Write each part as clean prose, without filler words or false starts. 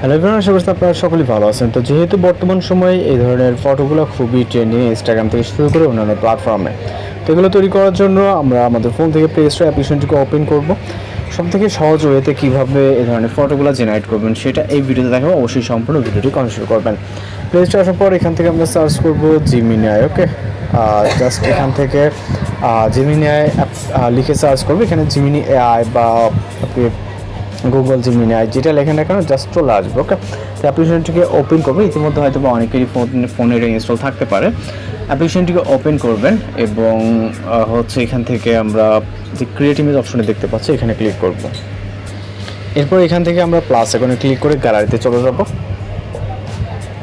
Hello everyone, আশা করছি আপনারা সকলেই ভালো আছেন। তো যেহেতু বর্তমান সময়ে এই ধরনের ফটোগুলো খুবই ট্রেন্ডিং ইনস্টাগ্রাম থেকে শুরু করে অন্যান্য প্ল্যাটফর্মে, তো এগুলো তৈরি করার জন্য আমরা আমাদের ফোন থেকে প্লে স্টোর অ্যাপ্লিকেশনটিকে ওপেন করব। সবথেকে সহজ ওয়েতে কীভাবে এই ধরনের ফটোগুলো জেনারেট করবেন সেটা এই ভিডিওতে দেখাবো। অবশ্যই সম্পূর্ণ ভিডিওটি কন্টিনিউ করবেন। প্লে স্টোর আসার পর এখান থেকে আমরা সার্চ করব জিমিনাই। ওকে, জাস্ট এখান থেকে জিমিনাই লিখে সার্চ করবো। এখানে জিমিনি এআই বা আপনি গুগল জিমিনাই যেটা লেখেন না কেন জাস্ট চলে আসবে। ওকে, তো অ্যাপ্লিকেশনটিকে ওপেন করবে। ইতিমধ্যে হয়তো বা অনেকেরই ফোনে ইনস্টল থাকতে পারে। অ্যাপ্লিকেশনটিকে ওপেন করবেন এবং হচ্ছে এখান থেকে আমরা যে ক্রিয়েট ইমেজ অপশনে দেখতে পাচ্ছি এখানে ক্লিক করব। এরপর এখান থেকে আমরা প্লাস আইকনে ক্লিক করে গ্যালারিতে চলে যাব।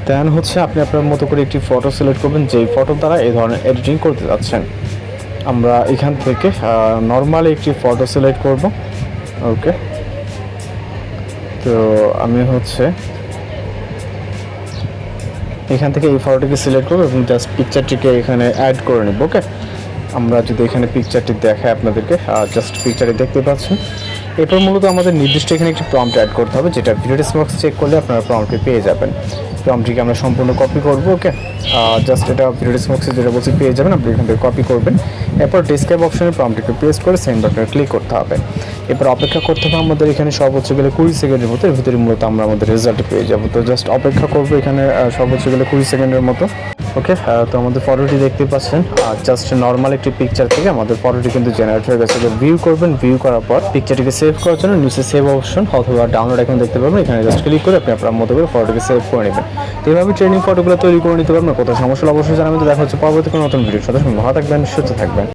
দেন হচ্ছে আপনি আপনার মতো করে একটি ফটো সিলেক্ট করবেন যেই ফটো দ্বারা এই ধরনের এডিটিং করতে যাচ্ছেন। আমরা এখান থেকে নর্মালি একটি ফটো সিলেক্ট করব। ওকে, তো আমি হচ্ছে এখান থেকে এই ফটোটিকে সিলেক্ট করবো এবং জাস্ট পিকচারটিকে এখানে অ্যাড করে নেব। ওকে, আমরা যদি এখানে পিকচারটি দেখাই আপনাদেরকে, জাস্ট পিকচারটি দেখতে পাচ্ছেন। এরপর মূলত আমাদের নির্দিষ্ট এখানে একটি প্রম্পট অ্যাড করতে হবে, যেটা ভিডিও ডেসক্রিপশন চেক করলে আপনারা প্রম্পটটি পেয়ে যাবেন। প্রম্পটটিকে আমরা সম্পূর্ণ কপি করব। ওকে, জাস্ট এটা ভিডিও ডেসক্রিপশনে যেটা বলছি পেয়ে যাবেন, আপনি এখান থেকে কপি করবেন। এরপর ডেসক্রাইব অপশনে প্রম্পটটিকে পেস্ট করে সেন্ড বাটনে ক্লিক করতে হবে। এরপর অপেক্ষা করতে হবে আমাদের এখানে সর্বোচ্চ গেলে 20 সেকেন্ডের মতো। এর ভিতরে মূলত আমরা আমাদের রেজাল্ট পেয়ে যাব। তো জাস্ট অপেক্ষা করবো এখানে সর্বোচ্চ গেলে 20 সেকেন্ডের মতো। ওকে, তো আমাদের ফটোটি দেখতে পাচ্ছেন জাস্ট নর্মাল একটি পিকচার থেকে আমাদের ফটোটি কিন্তু জেনারেট হয়ে গেছে। তো ভিউ করবেন, ভিউ করার পর পিকচারটিকে সেভ করার জন্য নিচে সেভ অপশন অথবা ডাউনলোড এখন দেখতে পাবেন। এখানে জাস্ট ক্লিক করে আপনি আপনার মতো করে ফটোটিকে সেভ করে নেবেন। তো এইভাবে ট্রেনিং ফটোগুলো তৈরি করে নিতে পারবেন। কোথাও সমস্যা অবশ্যই জানাবেন। তো দেখা হচ্ছে পরবর্তী কোনো নতুন ভিডিওর সাথে। ভালো থাকবেন, সুস্থ থাকবেন।